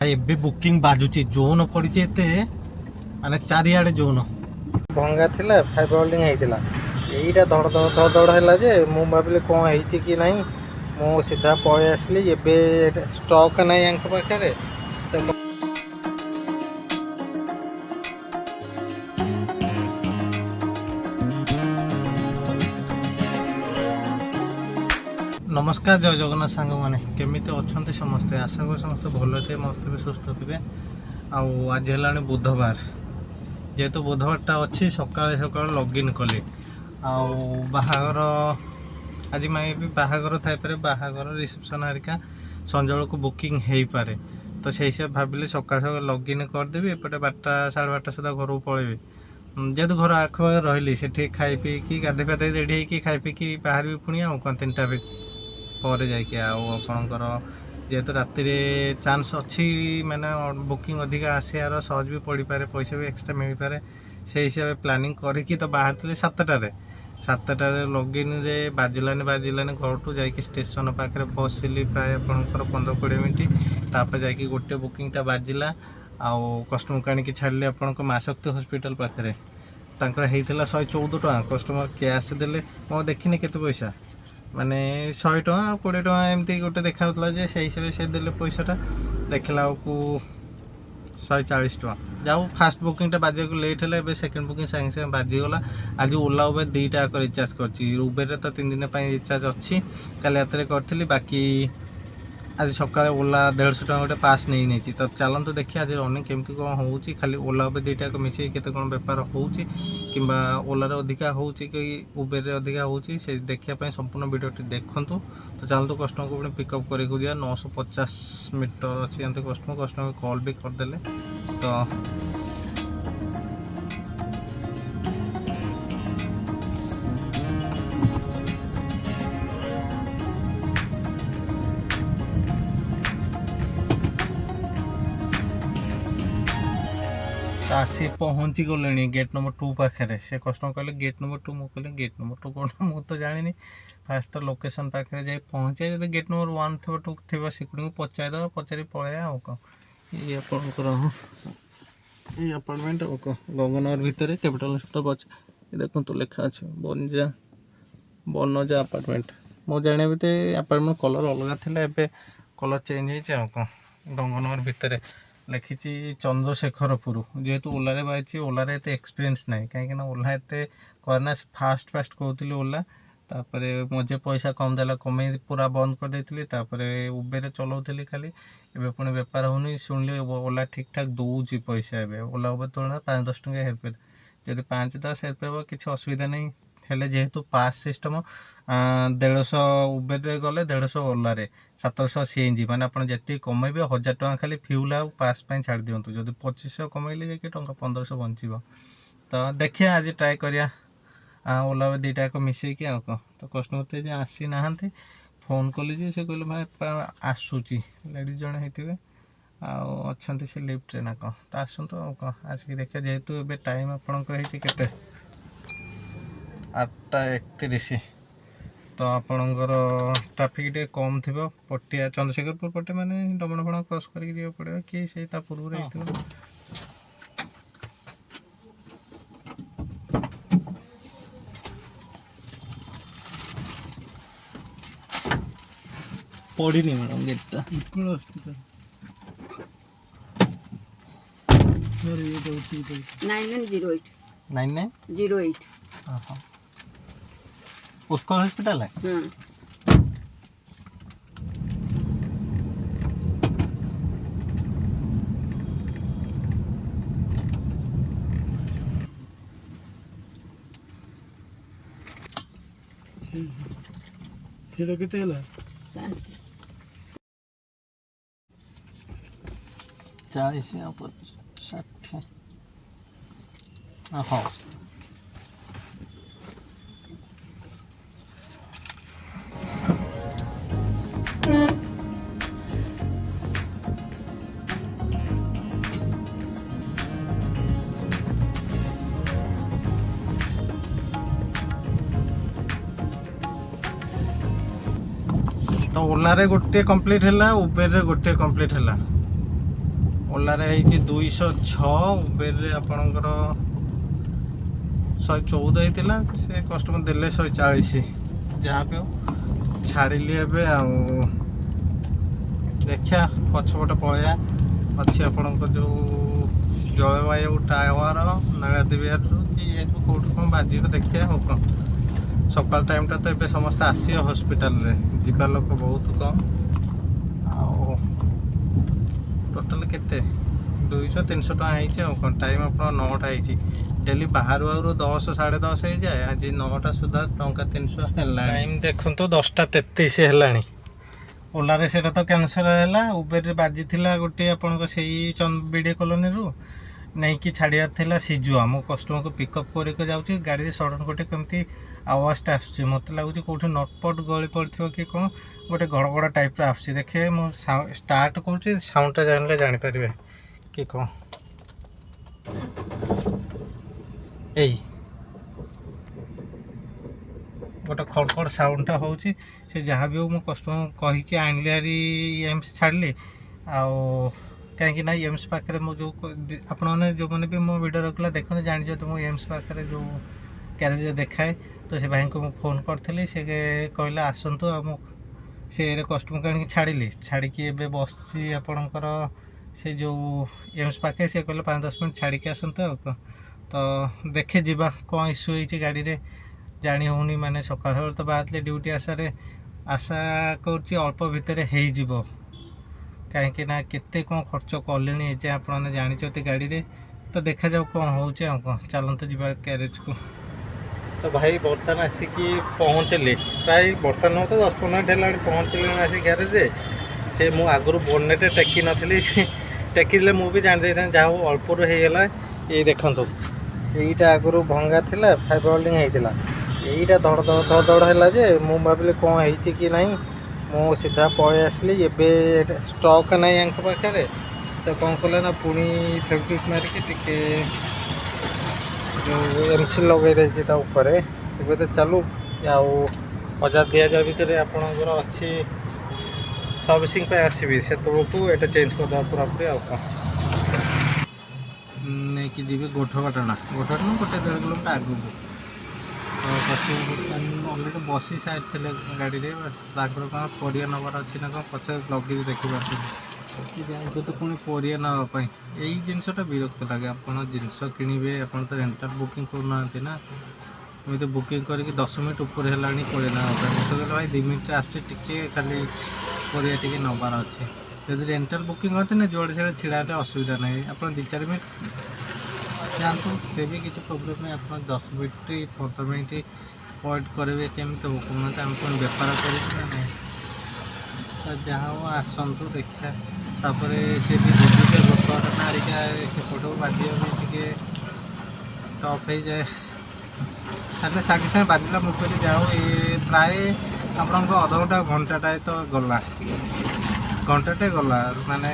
ଏବେ ବୁକିଂ ବାଜୁଛି ଜୋନ୍ ପଡ଼ିଛି ଏତେ ମାନେ ଚାରିଆଡ଼େ ଜୋନ୍ ଭଙ୍ଗା ଥିଲା ଫାଇବର ୱେଲ୍ଡିଂ ହେଇଥିଲା ଏଇଟା ଧଡ଼ ଧଡ଼ ଧଡ଼ ଧଡ଼ ହେଲା ଯେ ମୁଁ ଭାବିଲି କ'ଣ ହେଇଛି କି ନାହିଁ ମୁଁ ସିଧା ପଳେଇ ଆସିଲି ଏବେ ଷ୍ଟକ୍ ନାହିଁ ୟାଙ୍କ ପାଖରେ ତ नमस्कार जय जगन्नाथ सांग मैंने केमी अच्छा समस्ते आशा करी समस्ते भल थे मस्त थे सुस्थ थे आज है बुधवार जेहेतु बुधवारटा अच्छी सकाल सकाल लॉगिन कली आहागर आज मैं भी बाहागर थाईपे बाहागर रिसेप्शन हरिका संजल को बुकिंग हो पारे तो से हिसाब भाविली सकाल सकाल लॉगिन करदेवी एपटे 12 साढ़े 12 सुधा घर को पलैबी जेहेतु घर आखपाखे रही से खाई पीकी गाधे पाधे रेडी होगी खाई पीकी बाहर पुणी आउ कौन 3टा पर जाकि आपणकर जेहेतु राति चांस अच्छी मैंने बुकिंग अधिका आसार सहज भी पड़ पारे पैसा भी एक्सट्रा मिल पारे से हिसाब से प्लानिंग करके तो बाहर थे 7टार लॉगिन रे बाजिलानी घर टू जाकि स्टेशन पाखे बसिली प्राय आपंकर 15-20 मिनट तापर जाकि गोटे बुकिंगटा बाजिला आउ कस्टमर का आनिक छाड़िले आपण माँ शक्ति हॉस्पिटल पाखे होता 114 टଙ୍କା कस्टमर कैश देले मैं देखनी केते पैसा माने 100 टଙ୍କା 20 टଙ୍କା एमती गोटे देखा जे से हिसाब से देले पैसाटा देखला को 140 टଙ୍କା जाऊ फास्ट बुकिंगटा बाजे को लेट है एबे सेकंड बुकिंग संगे संगे बाजीगला आज ओला उबेर 2टा रिचार्ज करची उबेर तो 3 दिन रिचार्ज अच्छी काली रात करी बाकी आज सकाଳେ ओला 150 टଙ୍କା गोटे पास नहीं तो चलते देखिए आज रनिंग केमती कौन हो खाली ओला उबेर 2टा मिसे केते कौन बेपार हो कि ओलार अधिका हो कि उबेर अधिका हो देखापी संपूर्ण वीडियोटी देखूँ तो चलते कस्टमर को पुणी पिकअप करके दिया 950 मीटर अच्छी कस्टमर कॉल भी करदे तो आसी पहुँची गले गेट नंबर 2 पाखे से कस्टमर कहले गेट नंबर 2 मुझे कहले गेट नंबर 2 कौन मुझे तो जानी फास्ट तो लोकेशन पाखे जाए पहुँचे जब गेट नंबर 1 थो 2 थी सिकुड़ी को पचारिदेव पचारि पलैया आउ कौन ये ये अपार्टमेंट आउ कौन गंगानगर भितर कैपिटल हॉस्पिटल पचे देखो तो लिखा अच्छे बनजा अपार्टमेंट मो जाने भी अपार्टमेंट कलर अलग थी एवं कलर चेंज हो कौन गंगानगर भितर लिखी चंद्रशेखरपुर जेहेतु ओलारे बाई ओलारे एत एक्सपीरियंस ना कहीं ओला एत करना फास्ट कहती ओला तापर मजे पैसा कम देला कमे पूरा बंद कर देती उबेर चलाऊली खाली एवं पुणी बेपार होनी शुणिली ओला ठीक ठाक दौर पैसा ए ओला उबेर तुलना 5-10 टଙ୍କା हेरफेर जब 5-10 हेरफेर किसी असुविधा नहीं हेले जेहेतु पास सिस्टम 150 उबेर गले 150 ओलारे 700 सीएनजी माने आप जी कमेबे 1000 टଙ୍କା खाली फ्यूल आ पास छाड़ दिंतु जब 2500 कमेले जाकि 1500 बचब तो देखिए आज ट्राए करिया ओला 2टा मिसेकी आ तो कस्टमर तो जे आसी ना फोन कली से कहले भाई आसूची लेडीज जड़े होते अच्छा से लिफ्ट ना कौन तो आसतु आसिक देखिए जेहेतु ए टाइम आपंकर के 8:31 तो आपणकर ट्राफिक टे कम थी पटिया चंद्रशेखरपुर पटे माने डमण फण क्रॉस करके जीवा पड़े कि से ता पूर्व पड़ी नहीं मैडम गेटा हॉस्पिटल 9908 9908 हाँ उसका हॉस्पिटल है फिर कितने ला 40 यहाँ पर 60 हाँ तो ओला रे गोटे कंप्लीट है उबेर रे गोटे कंप्लीट है ଓଲାରେ ହେଇଛି 206, ଉବେରରେ ଆପଣଙ୍କର 114 ହେଇଥିଲା। ସେ କଷ୍ଟମର ଦେଲେ 140, ଯାହା ବି ହଉ ଛାଡ଼ିଲି ଏବେ। ଆଉ ଦେଖିବା ପଛପଟେ ପଳେଇବା, ଅଛି ଆପଣଙ୍କ ଯେଉଁ ଜଳବାୟୁ ଟାୱାର ନୀଳାଦ୍ରି ବିହାରରୁ କି ଏଠୁ କେଉଁଠୁ କ'ଣ ବାଜିବ ଦେଖିବା। ଆଉ କ'ଣ ସକାଳ ଟାଇମ୍ଟା ତ ଏବେ ସମସ୍ତେ ଆସିବେ ହସ୍ପିଟାଲରେ, ଯିବା ଲୋକ ବହୁତ କମ୍। ଆଉ ଟୋଟାଲ କେତେ 200-300 ଟଙ୍କା ହେଇଛି। ଆଉ କ'ଣ ଟାଇମ୍ ଆପଣ 9ଟା ହେଇଛି। ଡେଲି ବାହାରୁ ଆହୁରି 10 10:30 ହେଇଯାଏ, ଆଜି 9ଟା ସୁଦ୍ଧା ଟଙ୍କା 300 ହେଲା। ଟାଇମ୍ ଦେଖନ୍ତୁ 10:33 ହେଲାଣି। ଓଲାରେ ସେଇଟା ତ କ୍ୟାନସଲ୍ ହେଲା। ଉବେରରେ ବାଜିଥିଲା ଗୋଟିଏ ଆପଣଙ୍କ ସେଇ ବିଡ଼ି କଲୋନୀରୁ ନେଇକି ଛାଡ଼ିବାର ଥିଲା ସିଜୁଆ। ମୋ କଷ୍ଟମରକୁ ପିକଅପ୍ କରିକି ଯାଉଛି, ଗାଡ଼ିରେ ସଡ଼ନ୍ ଗୋଟେ କେମିତି ଆୱାଜଟା ଆସୁଛି। ମୋତେ ଲାଗୁଛି କେଉଁଠି ନଟପଟ ଗଳି ପଡ଼ିଥିବ କି କ'ଣ, ଗୋଟେ ଘଡ଼ଘଡ଼ ଟାଇପ୍ର ଆସୁଛି। ଦେଖିବେ ମୁଁ ଷ୍ଟାର୍ଟ କରୁଛି, ସାଉଣ୍ଡଟା ଜାଣିଲେ ଜାଣିପାରିବେ କି କ'ଣ। ଏଇ ଗୋଟେ ଖଡ଼ଖଡ଼ ସାଉଣ୍ଡଟା ହେଉଛି। ସେ ଯାହା ବି ହଉ ମୁଁ କଷ୍ଟମର କହିକି ଆଣିଲି ହାରି ଏମ୍ସ ଛାଡ଼ିଲି। ଆଉ କାହିଁକି ନା ଏମ୍ସ ପାଖରେ ମୁଁ ଯେଉଁ ଆପଣମାନେ ଯେଉଁମାନେ ବି ମୋ ଭିଡ଼ିଓ ରଖିଲା ଦେଖନ୍ତି ଜାଣିଛନ୍ତି, ମୁଁ ଏମ୍ସ ପାଖରେ ଯେଉଁ ଗ୍ୟାରେଜ୍ ଦେଖାଏ। ତ ସେ ଭାଇଙ୍କୁ ମୁଁ ଫୋନ୍ କରିଥିଲି, ସେ କହିଲେ ଆସନ୍ତୁ। ଆଉ ମୁଁ ସେ କଷ୍ଟମରକୁ ଆଣିକି ଛାଡ଼ିକି ଏବେ ବସିଛି ଆପଣଙ୍କର ସେ ଯେଉଁ ଏମ୍ସ ପାଖରେ। ସେ କହିଲେ 5-10 ମିନିଟ୍ ଛାଡ଼ିକି ଆସନ୍ତୁ। ଆଉ କ'ଣ ତ ଦେଖେ ଯିବା, କ'ଣ ଇସ୍ୟୁ ହେଇଛି ଗାଡ଼ିରେ ଜାଣି ହେଉନି। ମାନେ ସକାଳ ତ ବାହାରିଲେ ଡ୍ୟୁଟି ଆଶା କରୁଛି ଅଳ୍ପ ଭିତରେ ହେଇଯିବ। କାହିଁକି ନା କେତେ କ'ଣ ଖର୍ଚ୍ଚ କଲେଣି ଏ ଯେ ଆପଣମାନେ ଜାଣିଛନ୍ତି ଗାଡ଼ିରେ। ତ ଦେଖାଯାଉ କ'ଣ ହେଉଛି। ଆଉ କ'ଣ ଚାଲନ୍ତୁ ଯିବା ଗ୍ୟାରେଜକୁ। ତ ଭାଇ ବର୍ତ୍ତମାନ ଆସିକି ପହଞ୍ଚିଲି, ପ୍ରାୟ ବର୍ତ୍ତମାନ ତ 10-15 ମିନିଟ୍ ହେଲାଣି ପହଞ୍ଚିଲିଣି ଆସିକି ଗ୍ୟାରେଜରେ। ସେ ମୁଁ ଆଗରୁ ବୋନେଟ୍ ଟେକି ନଥିଲି, ଟେକିଲେ ମୁଁ ବି ଜାଣିଦେଇଥାନ୍ତି, ଯାହା ହଉ ଅଳ୍ପରୁ ହେଇଗଲା। ଏଇ ଦେଖନ୍ତୁ, ଏଇଟା ଆଗରୁ ଭଙ୍ଗା ଥିଲା, ଫାଇବର ୱେଲ୍ଡିଂ ହେଇଥିଲା। ଏଇଟା ଧଡ଼ ହେଲା ଯେ ମୁଁ ଭାବିଲି କ'ଣ ହେଇଛି କି ନାହିଁ। ମୁଁ ସିଧା ପଳେଇ ଆସିଲି। ଏବେ ଷ୍ଟକ୍ ନାହିଁ ୟାଙ୍କ ପାଖରେ, ତ କ'ଣ କଲେ ନା ପୁଣି ଫେବ୍ରିକ୍ ମାରିକି ଟିକେ ଯେଉଁ ଏମ୍ସିଲ୍ ଲଗାଇ ଦେଇଛି ତା ଉପରେ। ଏବେ ତ ଚାଲୁ। ଆଉ 1000-2000 ଭିତରେ ଆପଣଙ୍କର ଅଛି ସର୍ଭିସିଂ ପାଇଁ ଆସିବି, ସେତେବେଳକୁ ଏଇଟା ଚେଞ୍ଜ କରିଦେବା ପୁରାପୁରି। ଆଉ କ'ଣ ନେଇକି ଯିବି ଗୋଠପାଟଣା 1.5 କିଲୋମିଟର ଆଗକୁ। ଅଲରେଡ଼ି ବସି ସାରିଥିଲେ ଗାଡ଼ିରେ, ତାଙ୍କର କ'ଣ ପରିବା ନେବାର ଅଛି ନା କ'ଣ ପଛରେ ଲଗେଜ୍ ଦେଖିପାରୁଛନ୍ତି। ସେ ଯାଇଛନ୍ତି ପୁଣି ପରିବା ନେବା ପାଇଁ। ଏଇ ଜିନିଷଟା ବିରକ୍ତ ଲାଗେ। ଆପଣ ଜିନିଷ କିଣିବେ, ଆପଣ ତ ରେଣ୍ଟାଲ୍ ବୁକିଂ କରୁନାହାନ୍ତି ନା। ଏମିତି ବୁକିଂ କରିକି 10 ମିନିଟ୍ ଉପରେ ହେଲାଣି ପରିବା ନେବା ପାଇଁ। ମୋତେ କହିଲେ ଭାଇ 2 ମିନିଟ୍ରେ ଆସୁଛି, ଟିକେ ଖାଲି ପରିବା ଟିକେ ନେବାର ଅଛି। ଯଦି ରେଣ୍ଟାଲ୍ ବୁକିଂ କରନ୍ତି ନା, ଯୁଆଡ଼େ ସିଆଡ଼େ ଛିଡ଼ା ହେଲେ ଅସୁବିଧା ନାହିଁ। ଆପଣ 2-4 ମିନିଟ୍ ଯାଆନ୍ତୁ, ସେ ବି କିଛି ପ୍ରୋବ୍ଲେମ୍ ନାହିଁ। ଆପଣ 10 ମିନିଟ୍ 15 ମିନିଟ୍ ୱେଟ୍ କରିବେ, କେମିତି ହେବ କହୁନାହାନ୍ତି। ଆମେ କ'ଣ ବେପାର କରିବୁ ନା ନାହିଁ। ତ ଯାହା ହଉ ଆସନ୍ତୁ ଦେଖିବା। ତାପରେ ସେ ବି ବୁଝୁଛେ ଗୋଠପାଟଣା ଆରିକା ସେପଟକୁ ବାଜିବା ବି ଟିକେ ଟଫ୍ ହେଇଯାଏ। ତାହେଲେ ସାଙ୍ଗେ ସାଙ୍ଗେ ବାଜିଲା, ମୁଁ କହିଲି ଯାଉ ଏ ପ୍ରାୟ ଆପଣଙ୍କ ଘଣ୍ଟାଟାଏ ତ ଗଲା, ଘଣ୍ଟାଟେ ଗଲା। ମାନେ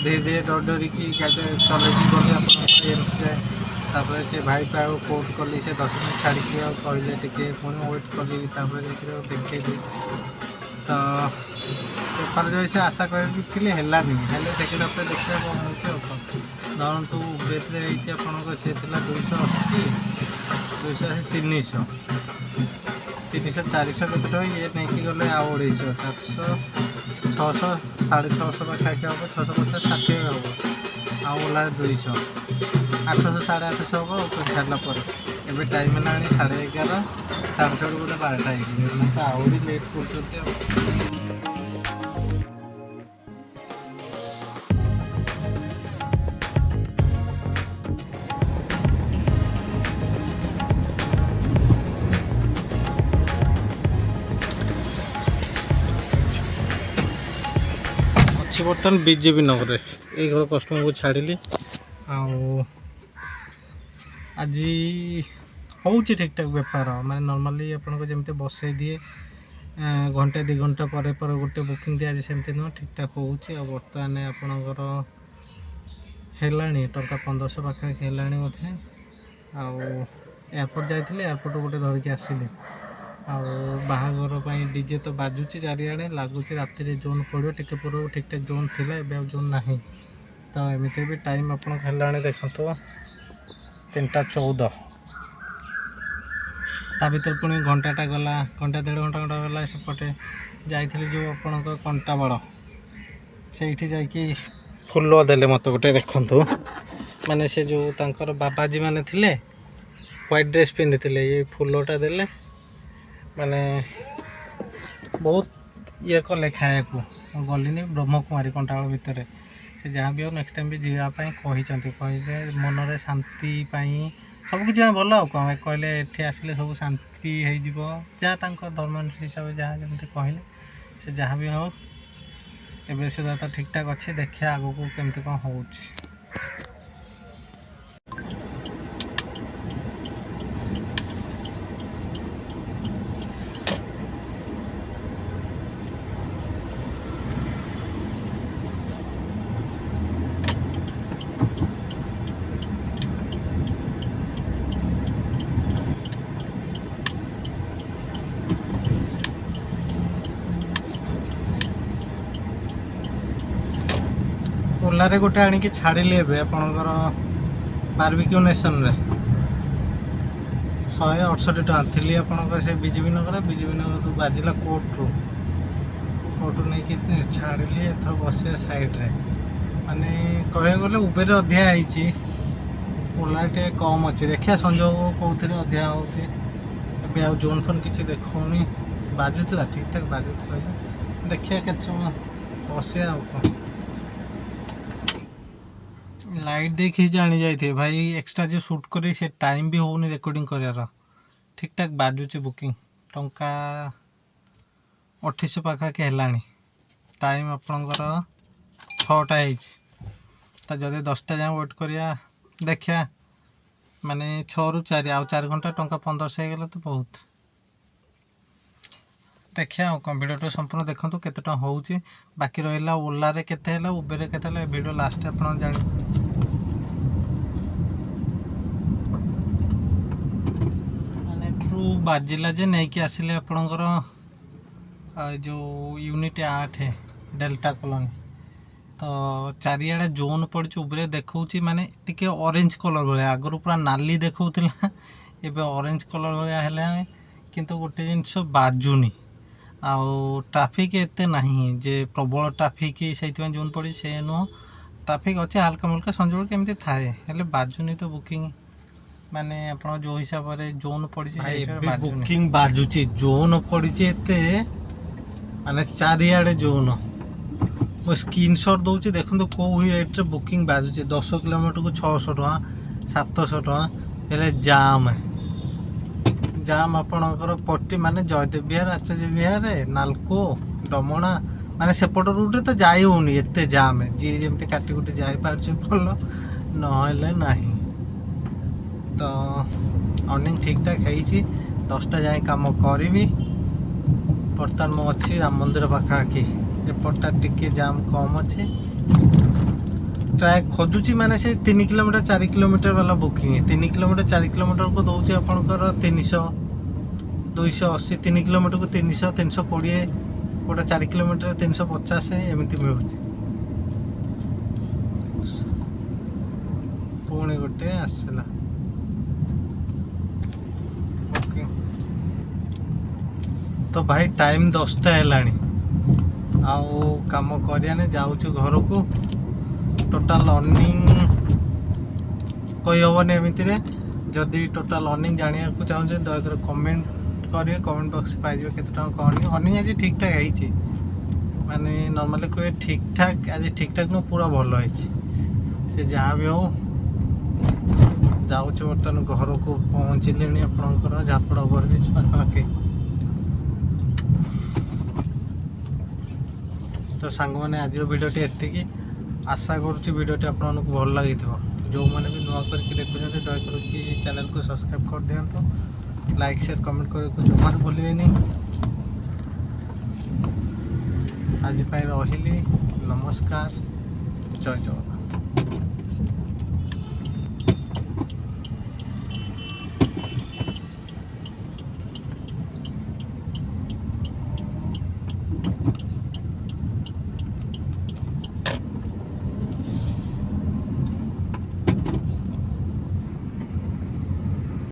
ଧୀରେ ଡରିକି ଗାଡ଼ି ଚଲେଇକି ଗଲି ଆପଣଙ୍କ ଏମ୍ସ ଯାଏ। ତାପରେ ସେ ଭାଇକୁ ଆଉ ଫୋନ୍ କଲି, ସେ 10 ମିନିଟ୍ ଛାଡ଼ିକି ଆଉ କହିଲେ ଟିକେ, ପୁଣି ୱେଟ୍ କଲି। ତାପରେ ଯାଇକି ଦେଖେଇଲି। ତ ବେପାର ଯେଉଁ ସେ ଆଶା କରିଥିଲି ହେଲାନି, ହେଲେ ସେକେଣ୍ଡ ହାଫରେ ଦେଖିବା କ'ଣ ହେଉଛି। ଆଉ କ'ଣ ଧରନ୍ତୁ ଉବେରରେ ହେଇଛି ଆପଣଙ୍କ, ସେ ଥିଲା 280, 300, 400 କେତେ ଟଙ୍କା। ଇଏ ନେଇକି ଗଲେ ଆଉ 250, 400, 600, 650 ପାଖାପାଖି ହେବ, 650, 60 ହେବ। ଆଉ ଓଲା 200, 800, 850 ହେବ। ଛାଡ଼ିଲା ପରେ ଏବେ ଟାଇମ୍ ହେଲାଣି 11:30, 11:30 ବୋଧେ 12ଟା ହେଇଯିବ। ମୁଁ ତ ଆହୁରି ଲେଟ୍ କରୁଛନ୍ତି। ଆଉ ବର୍ତ୍ତମାନ ବିଜେପି ନଗରରେ ଏଇ ଘର କଷ୍ଟମରକୁ ଛାଡ଼ିଲି। ଆଉ ଆଜି ହେଉଛି ଠିକ୍ଠାକ୍ ବେପାର। ମାନେ ନର୍ମାଲି ଆପଣଙ୍କୁ ଯେମିତି ବସେଇ ଦିଏ ଘଣ୍ଟେ 2 ଘଣ୍ଟା ପରେ ଗୋଟେ ବୁକିଂ ଦିଏ, ଆଜି ସେମିତି ନୁହଁ, ଠିକ୍ଠାକ୍ ହେଉଛି। ଆଉ ବର୍ତ୍ତମାନ ଆପଣଙ୍କର ହେଲାଣି ଟଙ୍କା 1500 ପାଖାପାଖି ହେଲାଣି ବୋଧେ। ଆଉ ଏୟାରପୋର୍ଟ ଯାଇଥିଲି, ଏୟାରପୋର୍ଟରୁ ଗୋଟେ ଧରିକି ଆସିଲି। ଆଉ ବାହାଘର ପାଇଁ ଡିଜେ ତ ବାଜୁଛି ଚାରିଆଡ଼େ, ଲାଗୁଛି ରାତିରେ ଜୋନ୍ ପଡ଼ିବ। ଟିକେ ପୂର୍ବରୁ ଠିକ୍ଠାକ୍ ଜୋନ୍ ଥିଲା, ଏବେ ଆଉ ଜୋନ୍ ନାହିଁ। तो एमती भी टाइम आप देखो 3:14 ता भर पुणी घंटाटा गला घंटा 1.5 घंटा गला सेपटे जाइए जो आपण कंटा बड़ से जाकि फुल देले मत गोटे देखु माने से जो तांकर बाबाजी माने थिले व्हाइट ड्रेस पिंधि थिले ये फुलटा देले माने बहुत ये कले खाया गलिनी ब्रह्मकुमारी कंटाल भितर से जहाँ भी हो नेक्स्ट टाइम भी जावाई कही मनरे शांति सबकिछ भल आ कौन कहले ये आसिले सब शांति हो जहाँ धर्म हिसाब से जहाँ जमी कहले से जहाँ भी हो एवं सुधा तो ठीक ठाक अच्छे देखिए आगू को केमती कौन हो ओलारे गोटे आणिकी छाड़िली एबे आपणकर बारबिक्यू नेशन रे 168 टका थी आपणकर से बीजेपी नगर बाजिला कोर्ट नहीं कि छाड़िली एथर बसिया साइड रे माने कहे गले उबेर अधिया आईची ओला टे कम अच्छे देखिया संजोग कौन अधिया होची एबे आ जोन फोन किसी देखौनी बाजुला ठीक ठाक बाजुला देखिया केत समय बसिया आ लाइट देखी जानी जाइए भाई एक्स्ट्रा जो शूट करी से टाइम भी होनी रिकॉर्डिंग करार ठीक ठाक बाजुचे बुकिंग टंका 2800 पाखापाखि है टाइम आपणकर 6टा तो जदि 10टा जाए वेट करिया देखिया माने 6 ରୁ 4 आउ 4 घंटा टंका 1500 हो तो बहुत देखिया भिडियो संपूर्ण देखो केते टका होउची बाकी रहिला ओला रे केते हैला उबेर रे केते हैला वीडियो लास्ट आपन जानि माने ट्रू बाजिला जे नै कि आसिले आपनकर जो यूनिट 8 है डेल्टा कॉलोनी तो चारियाडे जोन पड़छ उबरे देखौची माने टिके ऑरेंज कलर भले आगरु पूरा नाली देखौतिला एबे ऑरेंज कलर भले हैला किंतु गोटे जिंस बाजुनी आउ ट्राफिक एते नहीं जे प्रबल ट्राफिक से जोन पड़ी से नुह ट्राफिक अच्छे हल्का मुल्का संजोग केमती थाए हेले बाजुनी तो बुकिंग माने आपन जो हिसाब रे जोन पड़ी बुकिंग बाजुची जोन पड़ी एते माने चारियाडे जोन मो स्क्रीनशॉट दउची देखो को रेट रे बुकिंग बाजुची 10 किलोमीटर को 600 टका 700 टका हेले जाम जाम आपणकर पट्टी माने जयदेव विहार आचार्य विहार नालको डमणा माने सेपट रूट तो जाई होनी एते जाम है जी जमती काटी कुटी जाई पारछे भल नहले नहीं तो अर्निंग ठीक ठाक है 10टा जाए काम करी बर्तमान मो अच्छी राम मंदिर पाखापाखि एपटा टिके जाम कम अच्छे ट्राए खोजुची माने से 3 किलोमीटर 4 किलोमीटर वाला बुकिंग है 3 किलोमीटर 4 किलोमीटर को दौर आपंकर 300 280 3 किलोमीटर को 300 320 गोटे 4 किलोमीटर 350 एमती मिलूँ पुणी गोटे आसला ओके तो भाई टाइम 10टा है आउ काम करिया जाऊँ घर को टोटाल अर्निंग कही हेनी एमती जदि टोटाल अर्निंग जाना चाहूँ दयाकर कमेंट करेंगे कमेंट बॉक्स पाइबे केते टका अर्निंग अर्निंग आज ठीक ठाक है माने नॉर्मली कहे ठीक ठाक आज ठीक ठाक न पूरा भल है से जहाँ भी हो जाऊँ बर्तमान घर को पहुँचले आपंकर झारपड़ा ओवरब्रिज पाखापाखि तो सांग मैंने आज भिडियोटी एतिकी आशा करुँच भिडियोटी आपको भल लगी जो मैंने भी नुआ करके देखुं दयाकर कि चैनल को सब्सक्राइब कर दिंतु लाइक शेयर कमेंट करने जमा भूलें आज रही नमस्कार जय जगन्नाथ।